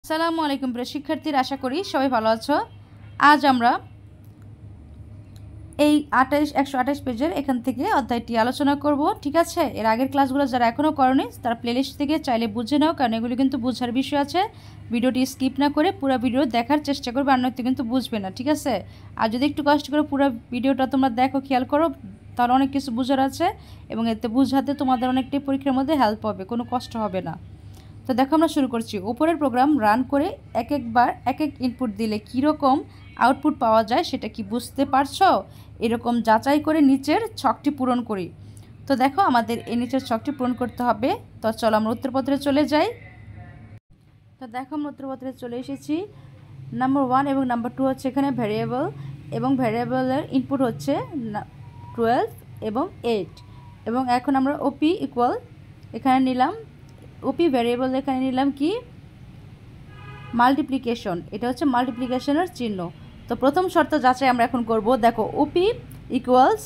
আসসালামু আলাইকুম প্রিয় শিক্ষার্থীরা, আশা করি সবাই ভালো আছো। আজ আমরা এই 128 পেজের এখান থেকে অধ্যায়টি আলোচনা করব। ঠিক আছে, এর আগের ক্লাসগুলো যারা এখনও করনি তারা প্লেলিস্ট থেকে চাইলে বুঝে নাও, কারণ এগুলো কিন্তু বোঝার বিষয় আছে। ভিডিওটি স্কিপ না করে পুরো ভিডিও দেখার চেষ্টা করবে, আর নয়তো কিন্তু বুঝবে না। ঠিক আছে, আর যদি একটু কষ্ট করে পুরো ভিডিওটা তোমরা দেখো, খেয়াল করো, তাহলে অনেক কিছু বোঝার আছে এবং এতে বুঝাতে তোমাদের অনেকটাই পরীক্ষার মধ্যে হেল্প হবে, কোনো কষ্ট হবে না। তো দেখো, আমরা শুরু করছি। উপরের প্রোগ্রাম রান করে একবার এক ইনপুট দিলে কীরকম আউটপুট পাওয়া যায় সেটা কি বুঝতে পারছো? এরকম যাচাই করে নিচের ছকটি পূরণ করি। তো দেখো, আমাদের এই নিচের ছকটি পূরণ করতে হবে। তো চলো আমরা উত্তরপত্রে চলে যাই। তো দেখো, আমরা উত্তরপত্রে চলে এসেছি। নাম্বার 1 এবং নাম্বার 2 হচ্ছে এখানে ভ্যারিয়েবল, এবং ভ্যারিয়েবলের ইনপুট হচ্ছে 12 এবং 8। এবং এখন আমরা ওপি ইকুয়াল এখানে নিলাম, ওপি ভ্যারিয়েবল এখানে নিলাম কি মাল্টিপ্লিকেশন। এটা হচ্ছে মাল্টিপ্লিকেশনের চিহ্ন। তো প্রথম শর্ত যাচাই আমরা এখন করব। দেখো, ওপি ইকুয়ালস,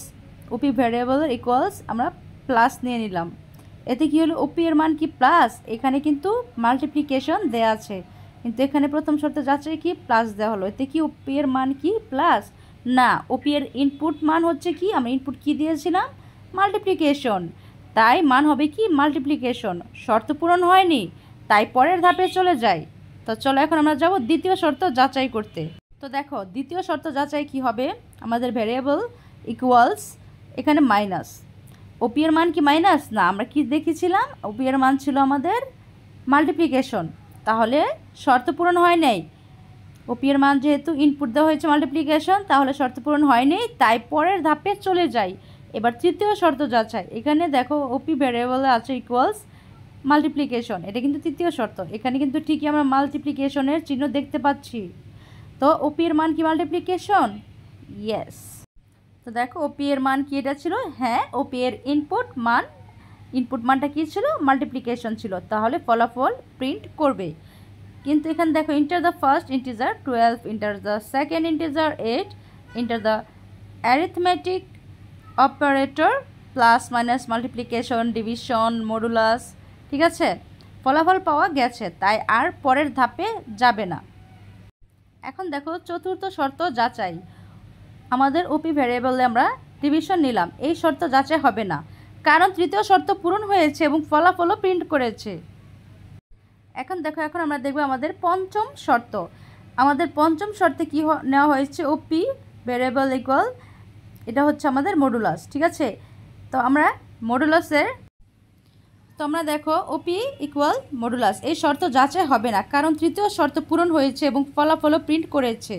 ওপি ভ্যারিয়েবলের ইকুয়ালস আমরা প্লাস নিয়ে নিলাম। এতে কি হলো, ওপি এর মান কি প্লাস, এখানে কিন্তু মাল্টিপ্লিকেশন দেয়া আছে, কিন্তু এখানে প্রথম শর্ত যাচাই কি প্লাস দেওয়া হলো। এতে কি ওপি এর মান কি প্লাস না, ওপি এর ইনপুট মান হচ্ছে কি, আমরা ইনপুট কি দিয়েছিলাম মাল্টিপ্লিকেশন, তাই মান হবে কি মাল্টিপ্লিকেশন। শর্ত পূরণ হয়নি, তাই পরের ধাপে চলে যাই। তো চলো এখন আমরা যাব দ্বিতীয় শর্ত যাচাই করতে। তো দেখো, দ্বিতীয় শর্ত যাচাই কি হবে, আমাদের ভ্যারিয়েবল ইকুয়ালস এখানে মাইনাস, ওপি এর মান কি মাইনাস না, আমরা কি দেখেছিলাম ওপি এর মান ছিল আমাদের মাল্টিপ্লিকেশন, তাহলে শর্ত পূরণ হয় নাই। ওপি এর মান যেহেতু ইনপুট দেওয়া হয়েছে মাল্টিপ্লিকেশন, তাহলে শর্ত পূরণ হয়নি, তাই পরের ধাপে চলে যাই। এবার তৃতীয় শর্ত যাচাই। এখানে দেখো, ওপি ভ্যারিয়েবলে আছে ইকুয়ালস মাল্টিপ্লিকেশন, এটা কিন্তু তৃতীয় শর্ত। এখানে কিন্তু ঠিকই আমরা মাল্টিপ্লিকেশনের চিহ্ন দেখতে পাচ্ছি। তো ওপি এর মান কি মাল্টিপ্লিকেশন? ইয়েস। তো দেখো, ওপি এর মান কি এটা ছিল, হ্যাঁ, ওপি এর ইনপুট মানটা কি ছিল মাল্টিপ্লিকেশন ছিল, তাহলে ফলাফল প্রিন্ট করবে। কিন্তু এখানে দেখো, enter the first integer 12, enter the second integer 8, enter the arithmetic operator plus minus multiplication division modulus. ঠিক আছে, ফলাফল পাওয়া গেছে, তাই আর পরের ধাপে যাবে না। এখন দেখো, চতুর্থ শর্ত যাচাই। আমাদের ওপি ভ্যারিয়েবলে আমরা ডিভিশন নিলাম, এই শর্ত যাচাই হবে না, কারণ তৃতীয় শর্ত পূরণ হয়েছে এবং ফলাফলও প্রিন্ট করেছে। এখন দেখো, এখন আমরা দেখব আমাদের পঞ্চম শর্ত। আমাদের পঞ্চম শর্তে কি নেওয়া হয়েছে, ওপি ভ্যারিয়েবল ইকুয়াল, এটা হচ্ছে আমাদের মডুলাস। ঠিক আছে, তো আমরা মডুলাসের, তো আমরা দেখো ওপি ইকুয়াল মডুলাস, এই শর্ত যাচাই হবে না, কারণ তৃতীয় শর্ত পূরণ হয়েছে এবং ফলাফলও প্রিন্ট করেছে।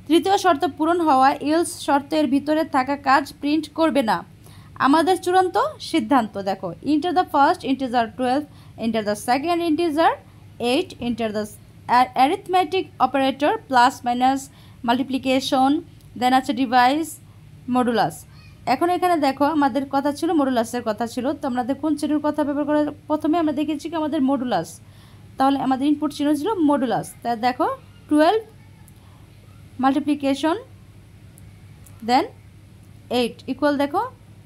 তৃতীয় শর্ত পূরণ হওয়া ইলস শর্তের ভিতরে থাকা কাজ প্রিন্ট করবে না। আমাদের চূড়ান্ত সিদ্ধান্ত দেখো, enter the first integer 12, enter the second integer 8, enter the arithmetic operator plus minus multiplication, then আছে ডিভাইস মডুলাস। এখন এখানে দেখো, আমাদের কথা ছিল মডুলাসের কথা ছিল, তো আমাদের কোন চিহ্নের কথা ব্যবহার করে, প্রথমে আমরা দেখেছি কি আমাদের মডুলাস, তাহলে আমাদের ইনপুট চিহ্ন ছিল মডুলাস। তা দেখো, 12 মাল্টিপ্লিকেশন দেন 8 ইকুয়াল দেখো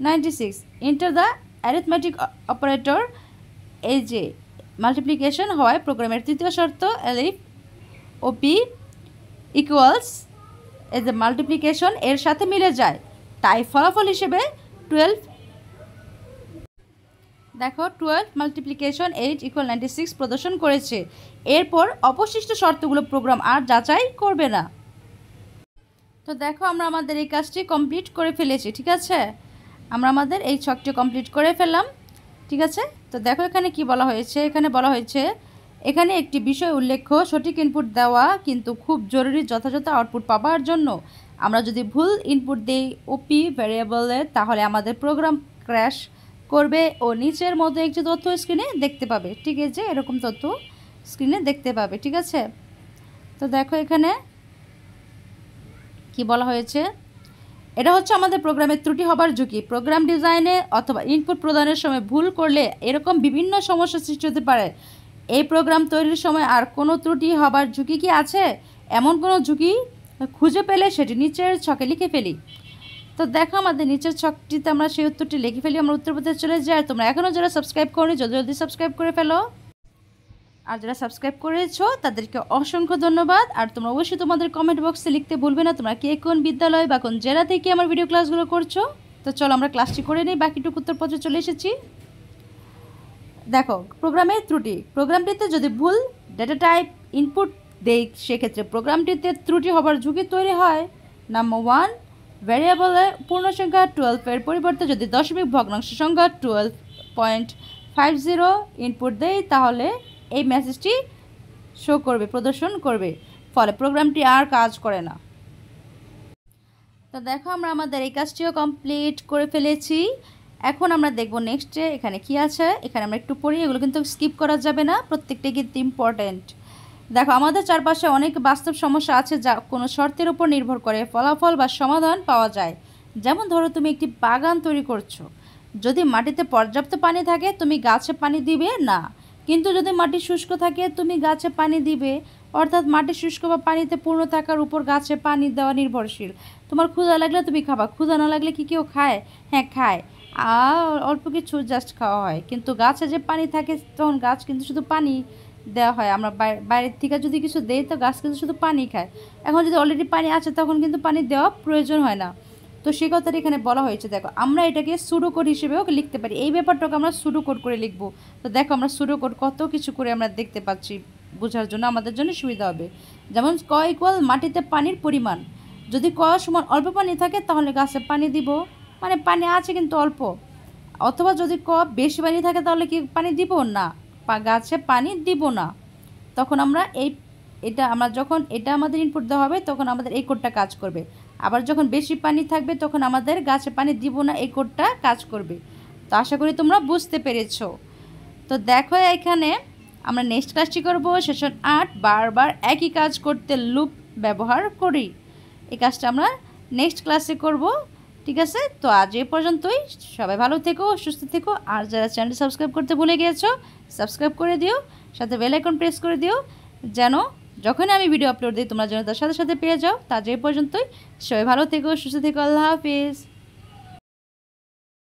96, ইন্টার দ্য অ্যারিথমেটিক অপারেটর, এই যে মাল্টিপ্লিকেশন হয় প্রোগ্রামের তৃতীয় শর্ত এলিফ ওপি ইকুয়ালস, এই যে মাল্টিপ্লিকেশন এর সাথে মিলে যায়, তাই ফলাফল হিসেবে 12, দেখো 12 মাল্টিপ্লিকেশন 8 ইকুয়াল 96 প্রদর্শন করেছে। এরপর অবশিষ্ট শর্তগুলো প্রোগ্রাম আর যাচাই করবে না। তো দেখো, আমরা আমাদের এই কাজটি কমপ্লিট করে ফেলেছি। ঠিক আছে, আমরা আমাদের এই ছকটি কমপ্লিট করে ফেললাম। ঠিক আছে, তো দেখো এখানে কি বলা হয়েছে, এখানে বলা হয়েছে এখানে একটি বিষয় উল্লেখ্য, সঠিক ইনপুট দেওয়া কিন্তু খুব জরুরি যথাযথ আউটপুট পাওয়ার জন্য। আমরা যদি ভুল ইনপুট দিই ওপি ভ্যারিয়েবলে, তাহলে আমাদের প্রোগ্রাম ক্র্যাশ করবে ও নিচের মতো একটি তথ্য স্ক্রিনে দেখতে পাবে। ঠিক আছে, এরকম তথ্য স্ক্রিনে দেখতে পাবে। ঠিক আছে, তো দেখো এখানে কি বলা হয়েছে, এটা হচ্ছে আমাদের প্রোগ্রামের ত্রুটি হবার ঝুঁকি। প্রোগ্রাম ডিজাইনে অথবা ইনপুট প্রদানের সময় ভুল করলে এরকম বিভিন্ন সমস্যা সৃষ্টি হতে পারে। এই প্রোগ্রাম তৈরির সময় আর কোনো ত্রুটি হবার ঝুঁকি কি আছে? এমন কোনো ঝুঁকি খুঁজে পেলে সেটি নিচের ছকে লিখে ফেলি। তো দেখো, আমাদের নিচের ছকটিতে আমরা সেই উত্তরটি লিখে ফেলি। আমরা উত্তরপত্রে চলে যাই। আর তোমরা এখনও যারা সাবস্ক্রাইব করনি, জলদি জলদি সাবস্ক্রাইব করে ফেলো। আর যারা সাবস্ক্রাইব করেছো তাদেরকে অসংখ্য ধন্যবাদ। আর তোমরা অবশ্যই তোমাদের কমেন্ট বক্সে লিখতে ভুলবে না তোমরা কে কোন বিদ্যালয় বা কোন জেলা থেকে আমার ভিডিও ক্লাসগুলো করছো। তো চলো আমরা ক্লাসটি করে নিই, বাকিটুকু উত্তরপত্রে চলে এসেছি। দেখো প্রোগ্রামের ত্রুটি, প্রোগ্রামটিতে যদি ভুল ডেটা টাইপ ইনপুট দেই সেক্ষেত্রে প্রোগ্রামটিতে ত্রুটি হবার ঝুঁকি তৈরি হয়। নাম্বার 1, ভ্যারিয়েবলের পূর্ণসংখ্যা 12 এর পরিবর্তে যদি দশমিক ভগ্নাংশ সংখ্যা 12.50 ইনপুট দেই তাহলে এই মেসেজটি শো করবে, প্রদর্শন করবে, ফলে প্রোগ্রামটি আর কাজ করে না। তো দেখো আমরা আমাদের এই কাজটিও কমপ্লিট করে ফেলেছি। এখন আমরা দেখব নেক্সটে এখানে কি আছে। এখানে আমরা একটু পড়ি, এগুলো কিন্তু স্কিপ করা যাবে না, প্রত্যেকটাই কিন্তু ইম্পর্ট্যান্ট। দেখো আমাদের চারপাশে অনেক বাস্তব সমস্যা আছে যা কোনো শর্তের উপর নির্ভর করে ফলাফল বা সমাধান পাওয়া যায়। যেমন ধরো তুমি একটি বাগান তৈরি করছো, যদি মাটিতে পর্যাপ্ত পানি থাকে তুমি গাছে পানি দিবে না, কিন্তু যদি মাটি শুষ্ক থাকে তুমি গাছে পানি দিবে। অর্থাৎ মাটি শুষ্ক বা পানিতে পূর্ণ থাকার উপর গাছে পানি দেওয়া নির্ভরশীল। তোমার ক্ষুধা লাগলে তুমি খাবা, ক্ষুধা না লাগলে কি কেউ খায়? হ্যাঁ খায়, অল্প কিছু জাস্ট খাওয়া হয়, কিন্তু গাছে যে পানি থাকে তখন গাছ কিন্তু শুধু পানি দেওয়া হয়। আমরা বাইরের থেকে যদি কিছু দেই তো গাছ কিন্তু শুধু পানি খায়। এখন যদি অলরেডি পানি আছে তখন কিন্তু পানি দেওয়া প্রয়োজন হয় না। তো সেই কথাটা এখানে বলা হয়েছে। দেখো আমরা এটাকে সুডো কোড হিসেবেও লিখতে পারি, এই ব্যাপারটাকে আমরা সুডো কোড করে লিখবো। তো দেখো আমরা সুডো কোড কত কিছু করে আমরা দেখতে পাচ্ছি, বোঝার জন্য আমাদের জন্য সুবিধা হবে। যেমন ক ইকুয়াল মাটিতে পানির পরিমাণ, যদি ক সমান অল্প পানি থাকে তাহলে গাছে পানি দিব, মানে পানি আছে কিন্তু অল্প। অথবা যদি ক বেশি পানি থাকে তাহলে কি পানি দিব না, গাছে পানি দিব না। তখন আমরা যখন এটা আমাদের ইনপুট দেওয়া হবে তখন আমাদের এই কোডটা কাজ করবে। আবার যখন বেশি পানি থাকবে তখন আমাদের গাছে পানি দিব না, এই কোডটা কাজ করবে। তো আশা করি তোমরা বুঝতে পেরেছো। তো দেখো এখানে আমরা নেক্সট ক্লাসটি করব সেশন 8, বারবার একই কাজ করতে লুপ ব্যবহার করি। এই কাজটা আমরা নেক্সট ক্লাসে করব, ঠিক আছে? তো আজ এই পর্যন্তই, সবাই ভালো থেকো, সুস্থ থেকো। আর যারা চ্যানেল সাবস্ক্রাইব করতে ভুলে গিয়েছো সাবস্ক্রাইব করে দিও, সাথে বেল আইকন প্রেস করে দিও যেন যখনই আমি ভিডিও আপলোড দিই তোমরা যেন তার সাথে সাথে পেয়ে যাও। তা আজ এই পর্যন্তই, সবাই ভালো থেকো, সুস্থ থেকো, আল্লাহ হাফিজ।